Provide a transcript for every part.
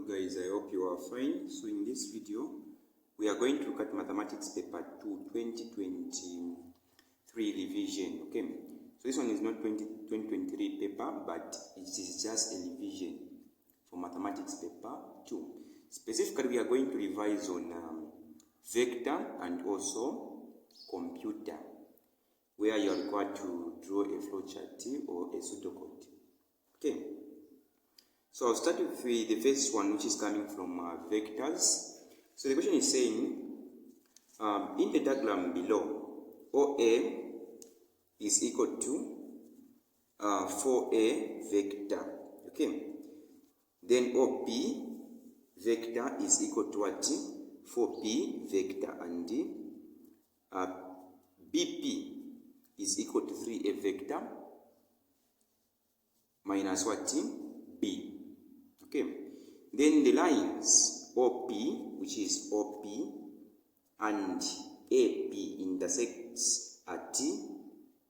Hello guys, I hope you are fine. So in this video, we are going to look at Mathematics Paper 2 2023 revision. Okay, so this one is not 2023 paper, but it is just a revision for Mathematics Paper 2. Specifically, we are going to revise on vector and also computer, where you are required to draw a flowchart or a pseudocode. Okay. So I'll start with the first one, which is coming from vectors. So the question is saying, in the diagram below, OA is equal to 4A vector. Okay. Then OB vector is equal to what? 4B vector. And BP is equal to 3A vector minus what? B. Okay, then the lines OP, which is OP, and AP intersects at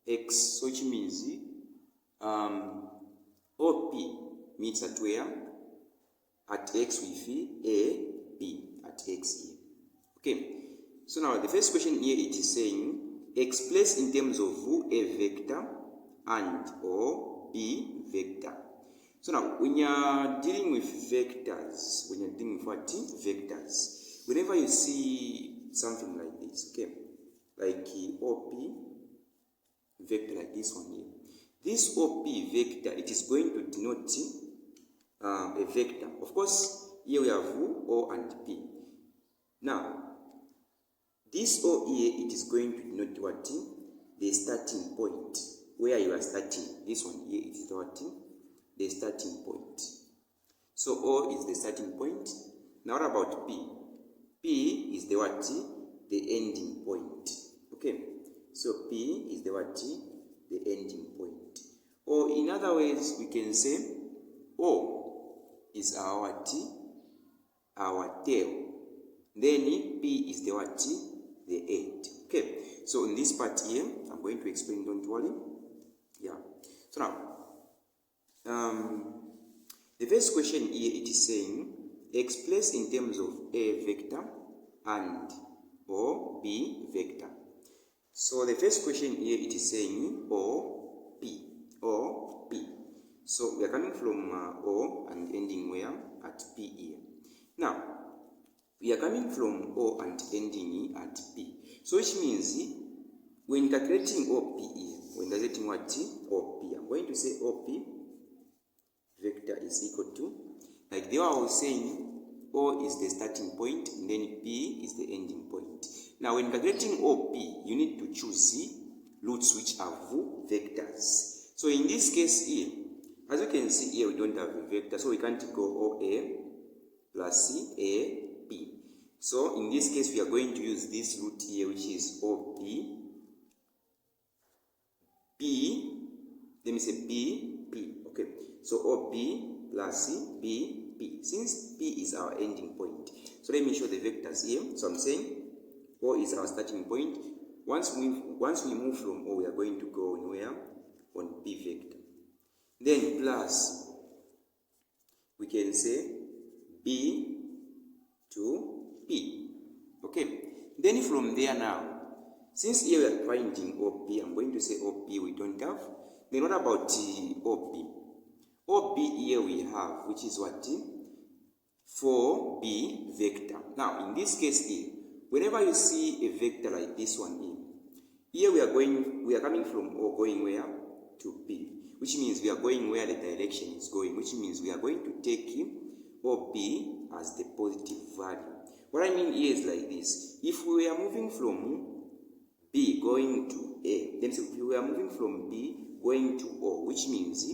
X, so which means OP meets at where? At X with AB at X here. Okay, so now the first question here, it is saying express in terms of A vector and or B vector. So now, when you are dealing with vectors, whenever you see something like this, okay, like OP vector, like this one here, this OP vector, it is going to denote a vector. Of course, here we have O and P. Now, this O here, it is going to denote what? The starting point, where you are starting. This one here, it is what? The starting point. So O is the starting point. Now what about P? P is the what? The ending point. Okay. So P is the what? The ending point. Or in other ways, we can say O is our what? Our tail. Then P is the what? The end. Okay. So in this part here, I'm going to explain, don't worry. Yeah. So now, the first question here, it is saying express in terms of A vector and or B vector. So the first question here, it is saying O P. So we are coming from O and ending where? At P here. Now we are coming from O and ending at P. So which means when calculating OP here, when calculating what? OP, I'm going to say OP vector is equal to, like the way I was saying, O is the starting point, and then P is the ending point. Now, when calculating OP, you need to choose roots which have vectors. So in this case here, as you can see here, we don't have a vector, so we can't go OA plus AP. So in this case, we are going to use this root here, which is OP, P, let me say B, P. Okay, so OB plus B, P. Since P is our ending point, so let me show the vectors here. So I'm saying O is our starting point. Once we move from O, we are going to go on where? On P vector. Then plus, we can say B to P. Okay. Then from there now, since here we are finding OP, I'm going to say OP we don't have. Then what about OB? OB here we have, which is what? 4B vector. Now, in this case here, whenever you see a vector like this one here we are coming from O going where? To P. Which means we are going where the direction is going, which means we are going to take OB as the positive value. What I mean here is like this. If we are moving from B going to A, then if we are moving from B going to O, which means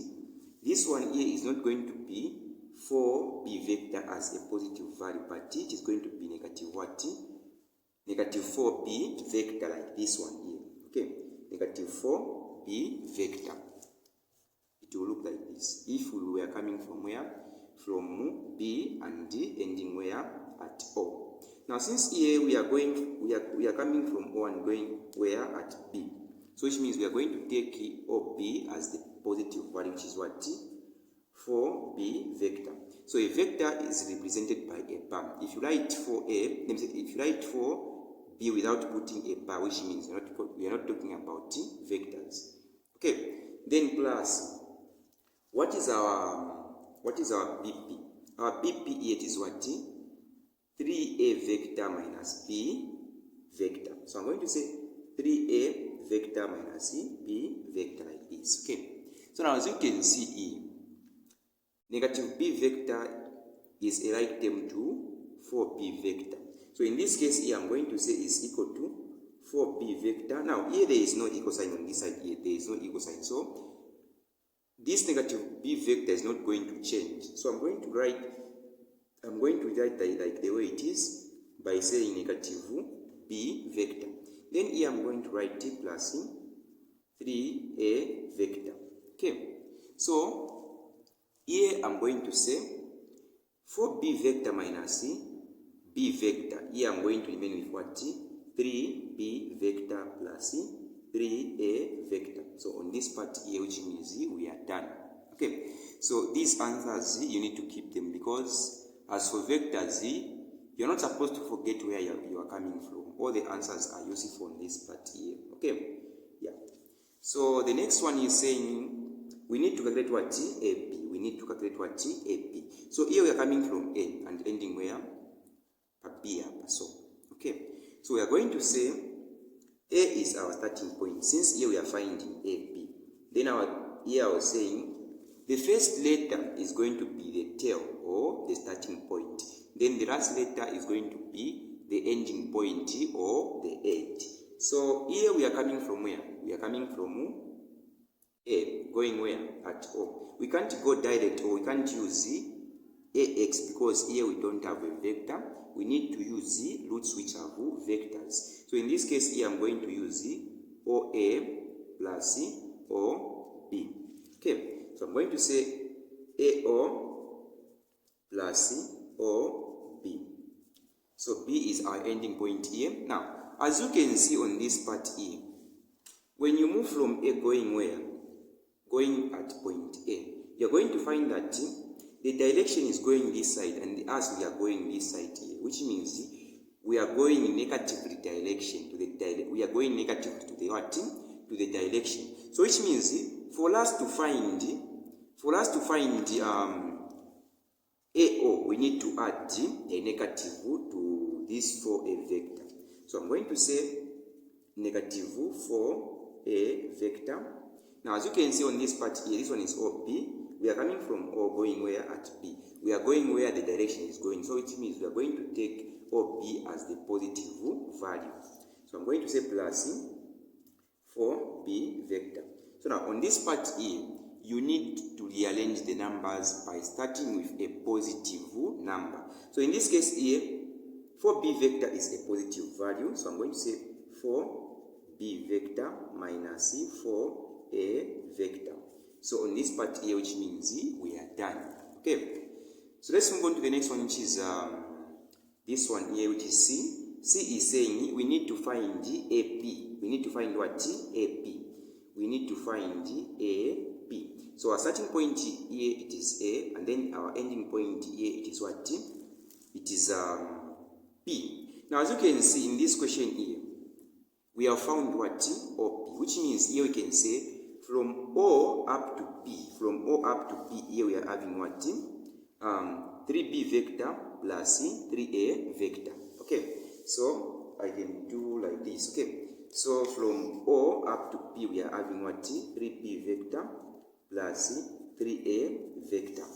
this one here is not going to be 4B vector as a positive value, but it is going to be negative what? Negative 4B vector, like this one here. Okay, negative 4B vector. It will look like this. If we were coming from where? From B and ending where? At O. Now since here we are coming from O and going where? At B. So which means we are going to take OB as the positive value, which is what? 4B vector. So a vector is represented by a bar. If you write for A, let me say, if you write for B without putting a bar, which means we are not talking about vectors. Okay, then plus, what is our BP? Our BP here is what? 3A vector minus B vector. So I'm going to say 3A vector minus B vector like this. Okay. So now as you can see here, negative B vector is a like term to 4B vector. So in this case here, I'm going to say is equal to 4B vector. Now here there is no equal sign on this side here. There is no equal sign. So this negative B vector is not going to change. So I'm going to write that like the way it is by saying negative B vector. Then here I'm going to write T plus 3A vector. Okay. So here I'm going to say 4B vector minus B vector. Here I'm going to remain with what? 3B vector plus 3A vector. So on this part here, which means we are done. Okay. So these answers, you need to keep them, because as for vectors, you're not supposed to forget where you are coming from. All the answers are useful on this part here. Okay. Yeah. So the next one is saying we need to calculate what? AP. We need to calculate what? AP. So here we are coming from A and ending where? B. So, okay. So we are going to say A is our starting point. Since here we are finding AP, then here I was saying the first letter is going to be the tail or the starting point. Then the last letter is going to be the ending point or the edge. So here we are coming from where? We are coming from A, going where? At O. We can't go direct, or we can't use AX because here we don't have a vector. We need to use roots which have vectors. So in this case here I'm going to use OA plus OB. Okay, so I'm going to say AO plus OB. So B is our ending point here. Now, as you can see on this part here, when you move from A going where? Going at point A, you're going to find that the direction is going this side, and as we are going this side here, which means we are going in negative direction to the we are going negative to the what? To the direction. So which means for us to find AO, we need to add a negative to this 4A vector. So I'm going to say negative 4A vector. Now as you can see on this part here, this one is OB. We are coming from O going where? At B. We are going where the direction is going. So which means we are going to take OB as the positive value. So I'm going to say plus 4B vector. So now on this part here, you need to rearrange the numbers by starting with a positive number. So in this case here, 4B vector is a positive value. So I'm going to say 4B vector minus 4A vector. So on this part here, which means we are done. Okay. So let's move on to the next one, which is this one here, which is C. C is saying we need to find AP. We need to find what? AP. We need to find AP. So our starting point here, it is A, and then our ending point here, it is what? It is P. Now as you can see in this question here, we have found what? OP, which means here we can say from O up to P. From O up to P, here we are having what? 3B vector plus 3A vector. Okay, so I can do like this. Okay, so from O up to P, we are having what? 3B vector plus 3A vector.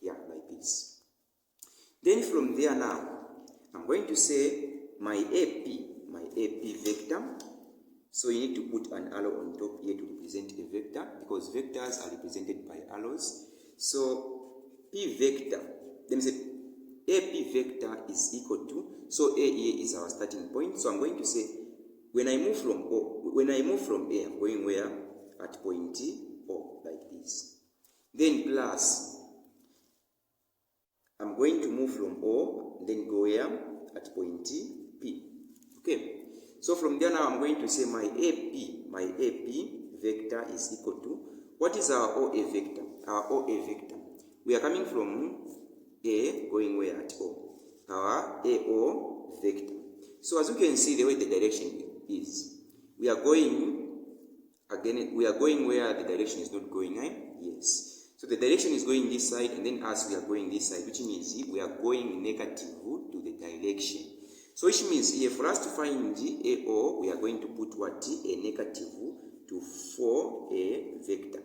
Yeah, like this. Then from there now, I'm going to say my AP vector. So you need to put an arrow on top here to represent a vector, because vectors are represented by arrows. So P vector, let me say AP vector is equal to, so A here is our starting point. So I'm going to say when I move from A, I'm going where? At point O, like this. Then plus, I'm going to move from O, then go where? At point P. Okay. So from there now I'm going to say my AP vector is equal to, what is our OA vector? Our OA vector, we are coming from A going where at O? Our AO vector. So as you can see, the way the direction is, we are going again, we are going where the direction is not going, eh? Yes. So the direction is going this side, and then us, we are going this side, which means we are going negative to the direction. So which means here, for us to find AO, we are going to put what? A negative to 4A vector.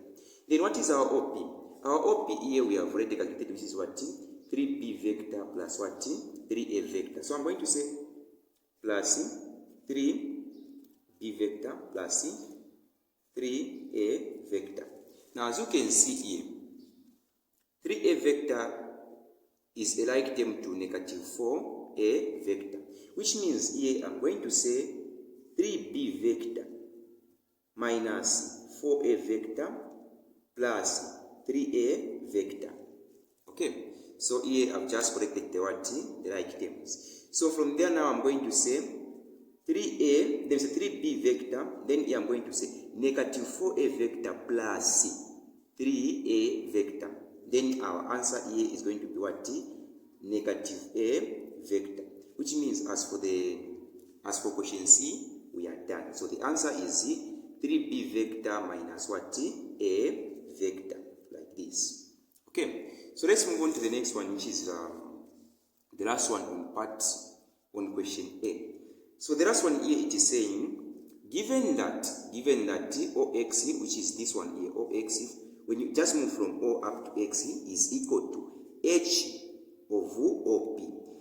Then what is our OP? Our OP here we have already calculated, which is what? 3B vector plus what? 3A vector. So I'm going to say plus 3B vector plus 3A vector. Now as you can see here, 3A vector is a like term to negative 4A vector, which means here I'm going to say 3B vector minus 4A vector plus 3A vector. Okay, so here I've just corrected the what? The like terms. So from there now I'm going to say 3A, there's a 3B vector, then here I'm going to say negative 4A vector plus 3A vector. Then our answer here is going to be what? Negative A vector. Which means as for question C, we are done. So the answer is 3B vector minus what? A vector, like this. Okay, so let's move on to the next one, which is the last one on question A. So the last one here, it is saying, given that OX, which is this one here, OX, when you just move from O up to X, is equal to H of OP.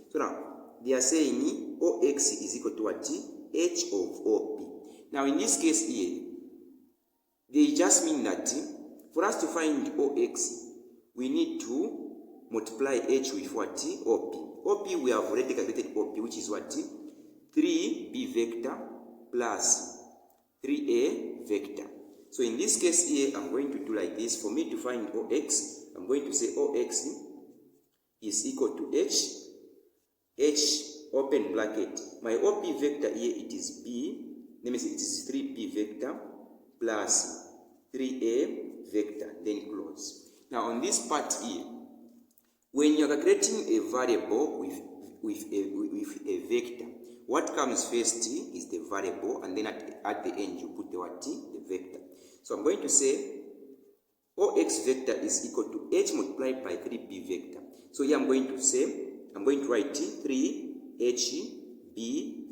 So now, they are saying OX is equal to what? H of OP. Now, in this case here, they just mean that for us to find OX, we need to multiply H with what? OP. OP, we have already calculated OP, which is what? 3B vector plus 3A vector. So in this case here, I'm going to do like this. For me to find OX, I'm going to say OX is equal to H, open bracket. My OP vector here, it is B. Let me say it is 3B vector plus 3A vector, then close. Now on this part here, when you're calculating a variable with a vector, what comes first is the variable, and then at the end you put the what? The vector. So I'm going to say OX vector is equal to H multiplied by 3B vector. So here I'm going to write 3HB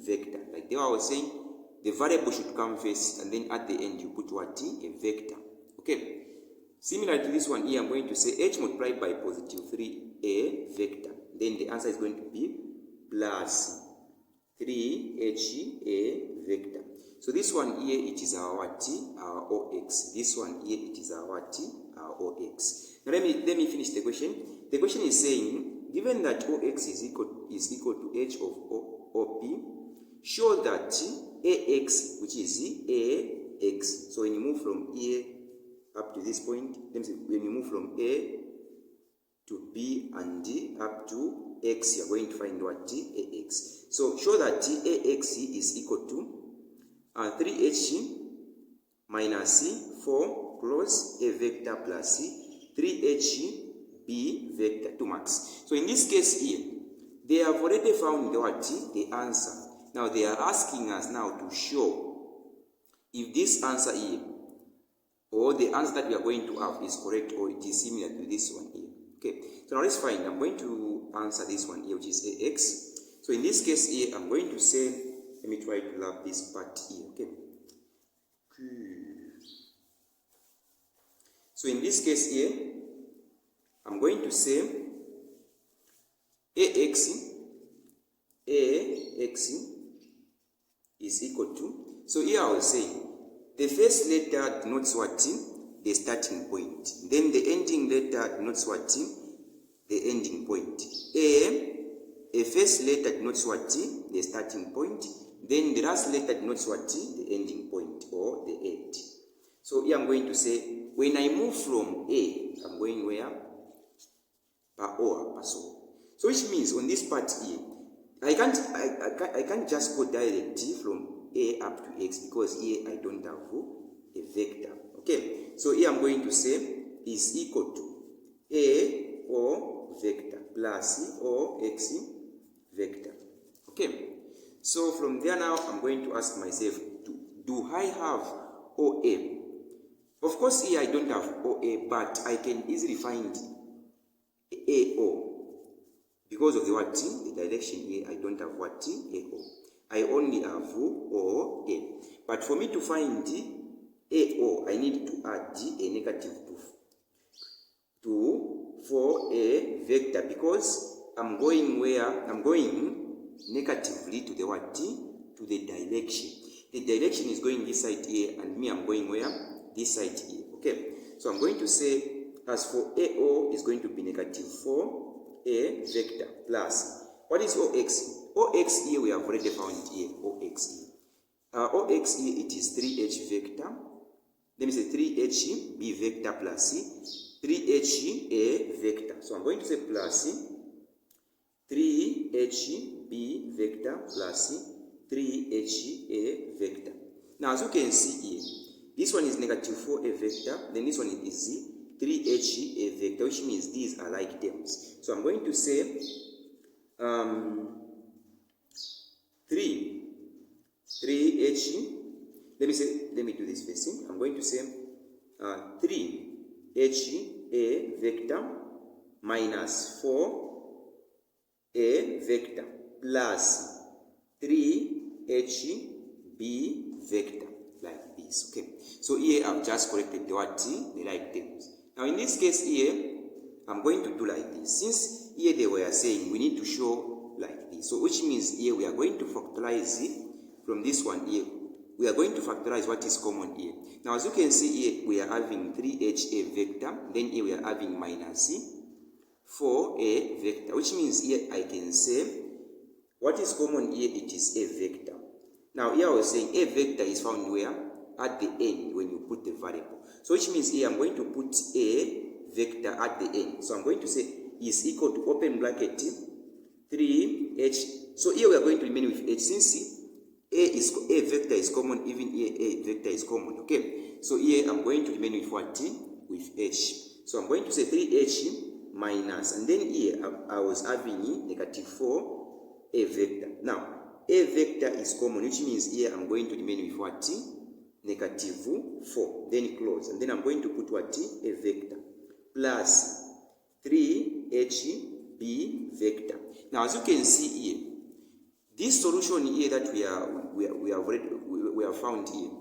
vector. Like there I was saying, the variable should come first, and then at the end you put what? A vector. Okay. Similar to this one here, I'm going to say H multiplied by positive 3A vector. Then the answer is going to be plus 3HA vector. So this one here, it is our what? Our OX. This one here, it is our what? Our OX. Now let me finish the question. The question is saying, given that OX is equal to H of OP, show that AX, which is AX. So when you move from A up to this point, when you move from A to B and D up to X, you're going to find what? AX. So show that AX is equal to 3H minus 4 close A vector plus 3HB vector 2 marks. So in this case here, they have already found the what? The answer. Now they are asking us now to show if this answer here, or the answer that we are going to have, is correct or it is similar to this one here. Okay, so now let's find. I'm going to answer this one here, which is AX. So in this case here, I'm going to say, let me try to love this part here. Okay. So in this case here, I'm going to say AX is equal to, so here I was saying, the first letter denotes what? The starting point. Then the ending letter denotes what? The ending point. A first letter denotes what? The starting point. Then the last letter denotes what? The ending point or the end. So here I'm going to say, when I move from A, I'm going where? Per O, per so. So which means on this part here, I can't just go directly from A up to X, because here I don't have a vector. Okay, so here I'm going to say is equal to A or vector plus OX vector. Okay, so from there now I'm going to ask myself, do I have OA? Of course here I don't have OA, but I can easily find AO. Because of the what? The direction here, I don't have what? AO. I only have OA. But for me to find AO, I need to add a negative 2 for a vector, because I'm going where? I'm going negatively to the what? To the direction. The direction is going this side here, and me I'm going where? This side here. Okay, so I'm going to say, as for AO is going to be negative 4 a vector plus, what is OX? OX here we have already found here, OX here. OX here it is 3H vector. Let me say 3H B vector plus 3H A vector. So I'm going to say plus 3H B vector plus 3H A vector. Now as you can see here, this one is negative 4A vector, then this one is 3H A vector, which means these are like terms. So I'm going to say 3H, let me do this facing. I'm going to say 3H A vector minus 4A vector plus 3H B vector, like this. Okay, so here I've just corrected the what? The like terms. Now in this case here, I'm going to do like this. Since here they were saying we need to show like this, so which means here we are going to factorize it from this one here. We are going to factorize what is common here. Now as you can see here, we are having 3HA vector, then here we are having minus 4A vector, which means here I can say what is common here, it is a vector. Now here I was saying a vector is found where? At the end when you put the variable. So which means here I'm going to put a vector at the end. So I'm going to say is equal to open bracket 3H. So here we are going to remain with H, since a vector is common, even here a vector is common. Okay, so here I'm going to remain with what? With H. So I'm going to say 3H minus, and then here I was having negative 4 a vector. Now a vector is common, which means here I'm going to remain with what? Negative 4, then close, and then I'm going to put what? A vector plus 3HB vector. Now as you can see here, this solution here that we have found here,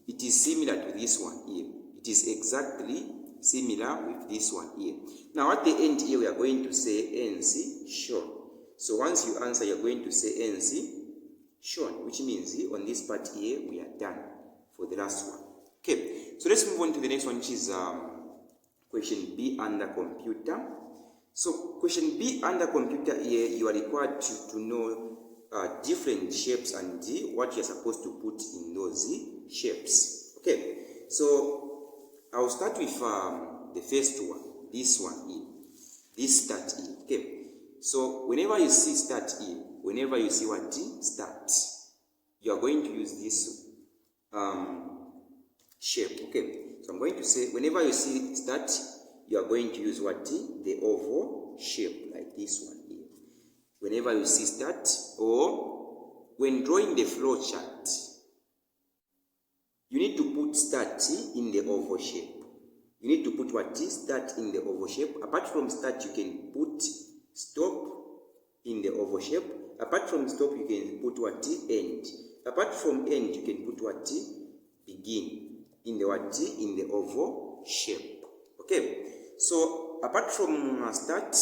it is similar to this one here. It is exactly similar with this one here. Now at the end here we are going to say NC shown. So once you answer, you're going to say NC shown, which means on this part here we are done for the last one. Okay, so let's move on to the next one, which is question B under computer. So question B under computer here, you are required to know different shapes and what you're supposed to put in those shapes. Okay, so I'll start with the first one, this one here, this start here. Okay, so whenever you see start here, whenever you see what? Start, you are going to use this shape. Okay, so I'm going to say whenever you see start, you are going to use what? The oval shape, like this one here. Whenever you see start, or when drawing the flow chart, you need to put start in the oval shape. You need to put what? Start in the oval shape. Apart from start, you can put stop in the oval shape. Apart from stop, you can put what? End. Apart from end, you can put what? Begin in the what? In the oval shape. Okay, so apart from start,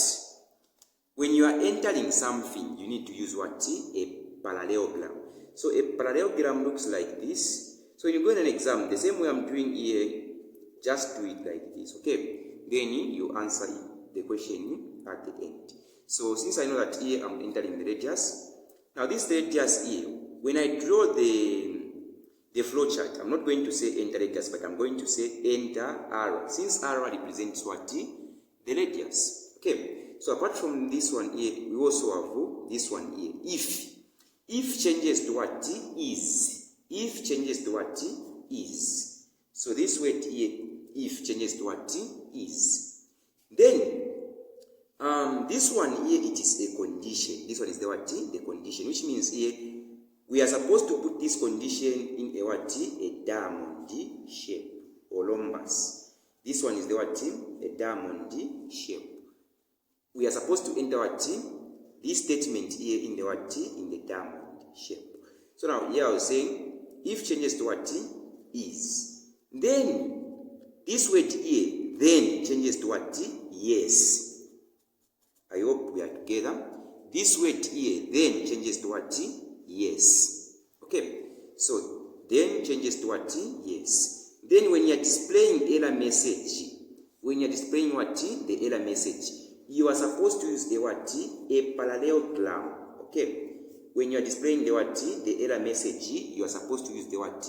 when you are entering something, you need to use what? A parallelogram. So a parallelogram looks like this. So when you go in an exam, the same way I'm doing here, just do it like this. Okay, then you answer the question at the end. So since I know that here I'm entering the radius, now this radius here, when I draw the flow chart, I'm not going to say enter radius, but I'm going to say enter arrow, since arrow represents what? The radius. Okay, so apart from this one here, we also have this one here. If changes to what? Is. If changes to what? Is. So this word here, if changes to what? Is. Then This one here, it is a condition. This one is the what? The condition, which means here we are supposed to put this condition in a what? A diamond shape or rhombus. This one is the what? A diamond shape. We are supposed to enter what? This statement here in the what? In the diamond shape. So now here I was saying, if changes to what? Is. Then this word here then changes to what? Yes. I hope we are together. This word here then changes to what? Yes. Okay. So then changes to what? Yes. Then when you are displaying error message, when you are displaying what? The error message, you are supposed to use a what? A parallelogram. Okay. When you are displaying the what? The error message, you are supposed to use the what?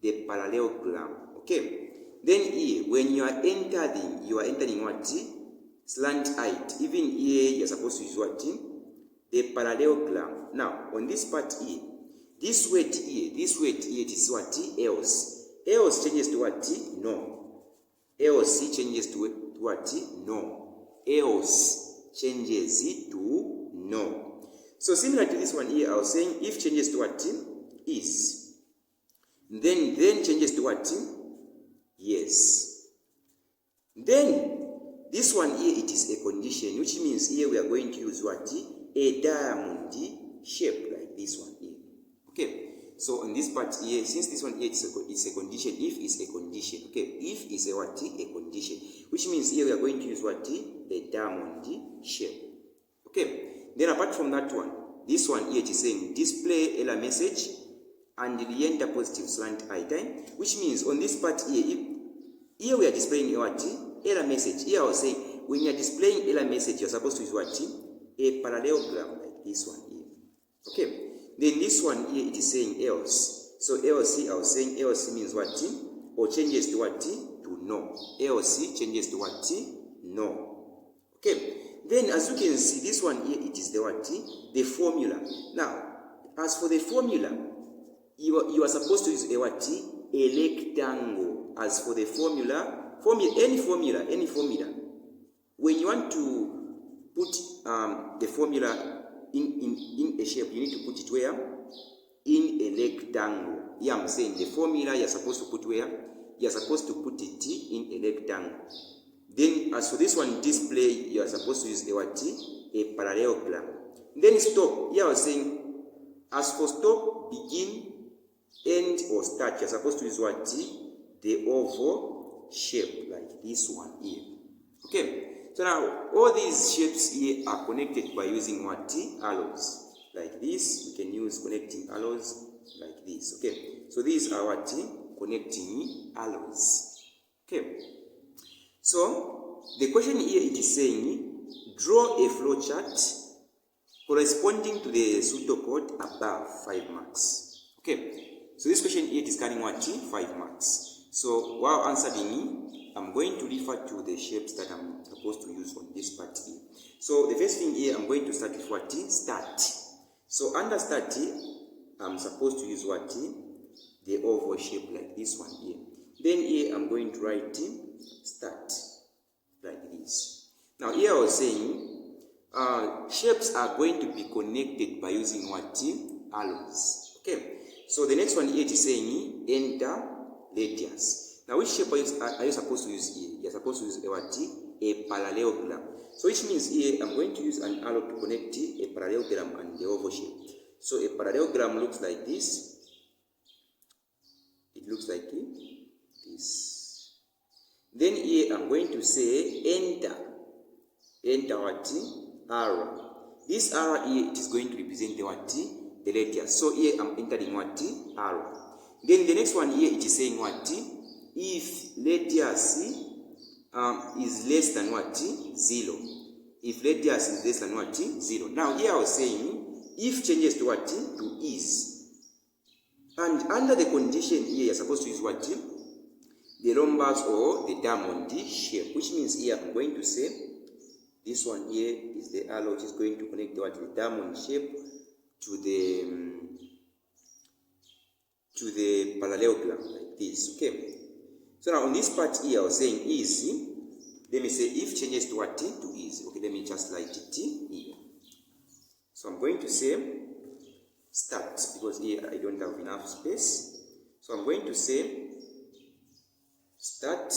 The parallelogram. Okay. Then here, when you are entering what? Slant height. Even here, you are supposed to use what? The parallelogram. Now, on this part here, this word here, it is what? Else. Else changes to what? No. Else changes to what? No. Else changes to no. So similar to this one here, I was saying if changes to what? Is. Then changes to what? Yes. Then this one here, it is a condition, which means here we are going to use what? A diamond shape like this one here. Okay. So on this part here, since this one here is a condition, if is a condition. Okay. If is a what? A condition, which means here we are going to use what? A diamond shape. Okay. Then apart from that one, this one here it is saying display error message and re-enter positive slant height, which means on this part here, here we are displaying a what? Error message. Here I was saying when you are displaying error message, you are supposed to use what? A parallelogram like this one here. Okay. Then this one here it is saying else. So else I was saying else means what? Or changes to what? To no. Else changes to what? No. Okay. Then as you can see, this one here, it is the what? The formula. Now, as for the formula, you are supposed to use a what? A rectangle. As for the formula, any formula, when you want to put the formula in a shape, you need to put it where? In a rectangle. Yeah, I'm saying the formula you're supposed to put where? You're supposed to put it in a rectangle. Then as for this one display, you are supposed to use a what? A parallelogram. Then stop. Here I was saying, as for stop, begin, end, or start, you are supposed to use what? The oval shape like this one here. Okay. So now all these shapes here are connected by using what? Arrows. Like this, we can use connecting arrows like this. Okay. So these are what? Connecting arrows. Okay. So, the question here it is saying, draw a flowchart corresponding to the pseudocode above 5 marks. Okay, so this question here is carrying what? 5 marks. So, while answering, I'm going to refer to the shapes that I'm supposed to use on this part here. So, the first thing here, I'm going to start with what? Start. So, under start, I'm supposed to use what? The oval shape like this one here. Then here, I'm going to write start like this. Now here I was saying shapes are going to be connected by using what? Arrows. Okay. So the next one here is saying enter radius. Now which shape are you supposed to use here? You're supposed to use a what? A parallelogram. So which means here I'm going to use an arrow to connect a parallelogram and the oval shape. So a parallelogram looks like this. It looks like this. Then here I'm going to say enter. Enter what? Arrow. This arrow here it is going to represent the what? The radius. So here I'm entering what? Arrow. Then the next one here it is saying what? If radius is less than what? 0. If radius is less than what? 0. Now here I was saying if changes to what? To is. And under the condition here you're supposed to use what? The rhombus or the diamond shape, which means here I'm going to say this one here is the arrow which is going to connect the diamond shape to the parallelogram like this. Okay. So now on this part here I was saying is let me say if changes to what? To is. Okay, let me just write it here. So I'm going to say start, because here I don't have enough space. So I'm going to say start.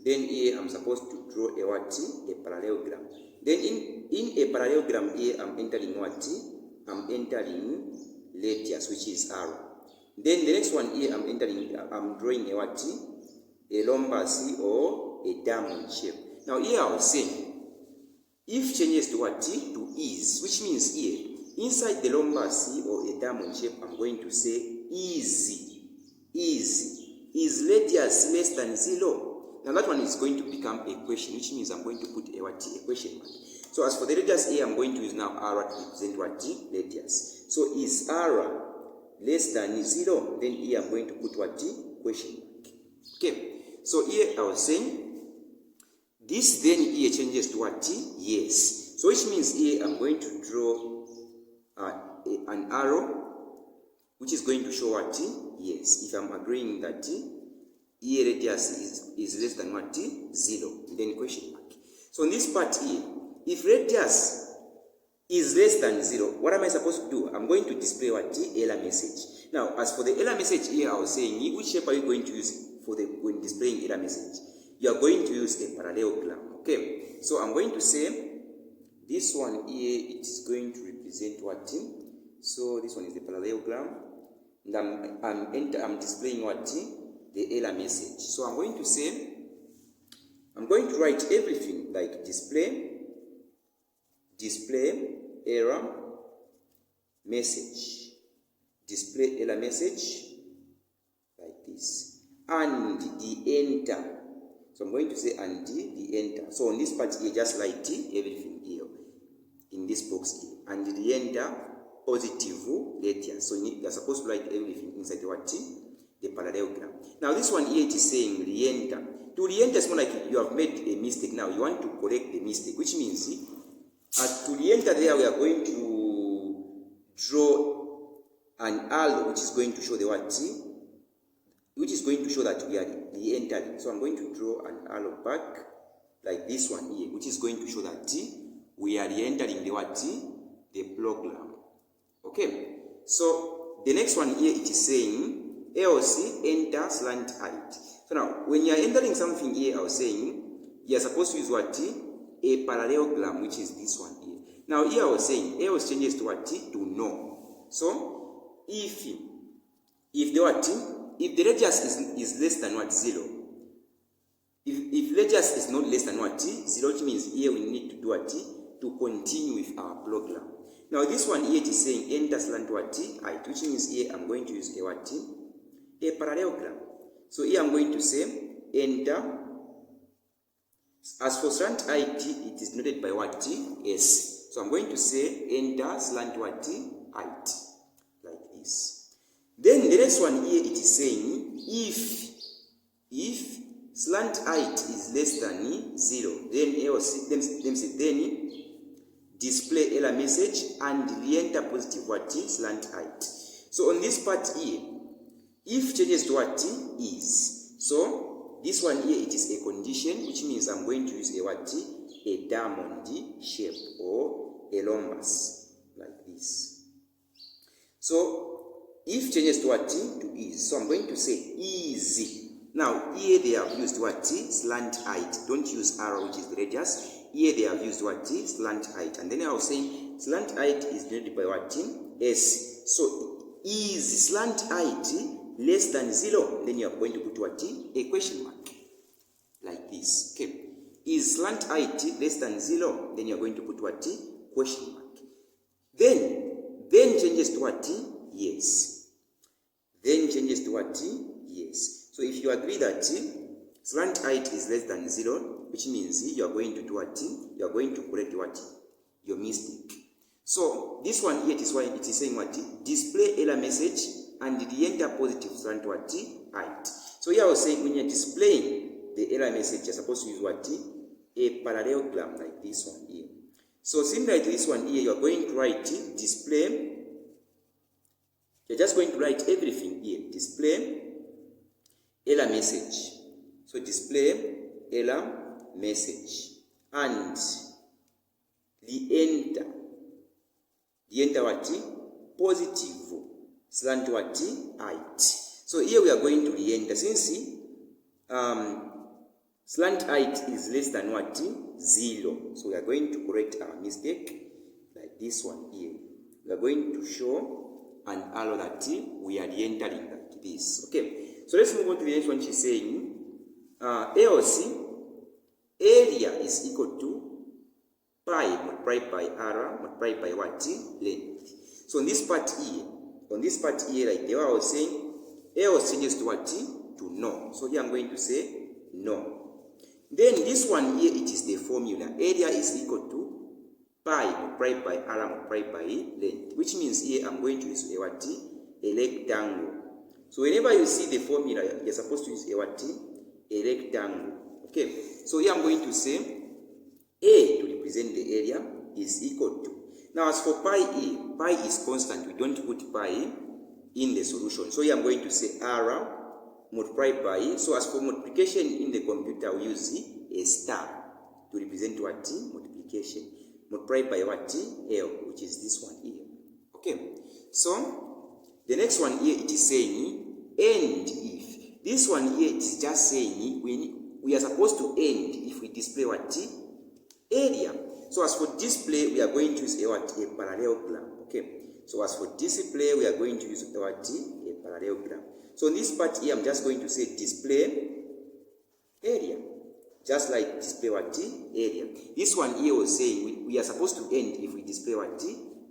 Then here I'm supposed to draw a what? A parallelogram. Then in a parallelogram here I'm entering what? I'm entering radius, which is r. Then the next one here I'm drawing a what? A rhombus or a diamond shape. Now here I was saying, if changes to what? To is, which means here, inside the rhombus or a diamond shape, I'm going to say is radius less than 0? Now that one is going to become a question, which means I'm going to put a what? A question mark. So as for the radius here, I'm going to use now r to represent what? Radius. So is r less than 0? Then here I'm going to put what? Question mark. Okay. So here I was saying, this then here changes to what? Yes. So which means here I'm going to draw an arrow which is going to show what? Yes. If I'm agreeing that here radius is less than what? 0. Then question mark. So in this part here, if radius is less than 0, what am I supposed to do? I'm going to display what? Error message. Now, as for the error message here, I was saying, which shape are you going to use when displaying error message? You are going to use a parallelogram. Okay, so I'm going to say this one here, it is going to represent what? So this one is the parallelogram, and I'm displaying what? The error message. So I'm going to say, I'm going to write everything like display error message, display error message like this, and the enter. So I'm going to say and the enter. So on this part here, just write everything here in this box here, and the enter positive radius. So you're supposed to write everything inside the what? The parallelogram. Now this one here, it is saying re-enter. To re-enter is more like you have made a mistake. Now you want to correct the mistake, which means to re-enter there, we are going to draw an arrow which is going to show the what? Which is going to show that we are re-entering. So I'm going to draw an arrow back like this one here, which is going to show that we are re-entering the what? The program. Okay. So the next one here, it is saying else enter slant height. So now when you are entering something here, I was saying you are supposed to use what? A parallelogram, which is this one here. Now here I was saying else changes to what? To no. So if the what? If the radius is less than what? 0. If radius is not less than what? 0, which means here we need to do what? To continue with our program. Now this one here, it is saying enter slant what? Height, which means here I'm going to use a what? A parallelogram. So here I'm going to say enter. As for slant height, it is noted by what? S. So I'm going to say enter slant what? Height. Like this. Then the next one here, it is saying if slant height is less than 0, then display error message and re-enter positive what? Slant height. So on this part here, if changes to what? Is. So this one here, it is a condition, which means I'm going to use a what? A diamond shape or a rhombus like this. So if changes to what? To is. So I'm going to say is. Now here they have used what? Slant height. Don't use arrow, which is the radius. Here they have used what? Slant height. And then I was saying slant height is denoted by what? S. So is slant height less than 0? Then you are going to put what? A question mark. Like this. Okay. Is slant height less than 0? Then you are going to put what? Question mark. Then changes to what? Yes. Then changes to what? Yes. So if you agree that slant height is less than 0, which means you are going to do what? You are going to correct what? Your mistake. So this one here, it is why it is saying what? Display error message and the enter positive slant what? Height. So here I was saying when you are displaying the error message, you are supposed to use what? A parallelogram like this one here. So similar to this one here, you are going to write display. You are just going to write everything here. Display error message. So display error message, and re-enter what? Positive slant what? Height. So here we are going to re-enter, since slant height is less than what? 0. So we are going to correct our mistake like this one here. We are going to show an arrow that we are re-entering like this. Okay, so let's move on to the next one. She's saying else area is equal to pi multiplied by r multiplied by what? Length. So on this part here, like the way I was saying, else changes to what? To no. So here I'm going to say no. Then this one here, it is the formula. Area is equal to pi multiplied by r multiplied by length, which means here I'm going to use a what? A rectangle. So whenever you see the formula, you're supposed to use a what? A rectangle. Okay, so here I'm going to say A to represent the area is equal to. Now as for pi is constant. We don't put pi in the solution. So here I'm going to say r multiplied by. So as for multiplication in the computer, we use a star to represent what? Multiplication. Multiplied by what? L, which is this one here. Okay, so the next one here, it is saying end if. This one here, it is just saying we are supposed to end if we display what? Area. So as for display, we are going to use a what? A parallelogram. Okay, so as for display, we are going to use a what? A parallelogram. So in this part here, I'm just going to say display area. Just like display what? Area. This one here was saying we are supposed to end if we display what?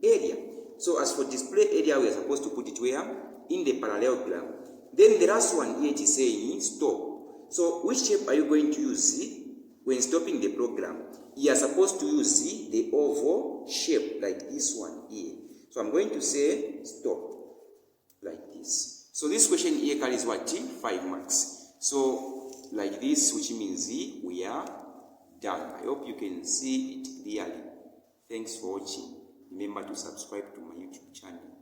Area. So as for display area, we are supposed to put it where? In the parallelogram. Then the last one here, it is saying stop. So which shape are you going to use when stopping the program? You are supposed to use the oval shape like this one here. So I'm going to say stop like this. So this question here carries what? 5 marks. So like this, which means we are done. I hope you can see it clearly. Thanks for watching. Remember to subscribe to my YouTube channel.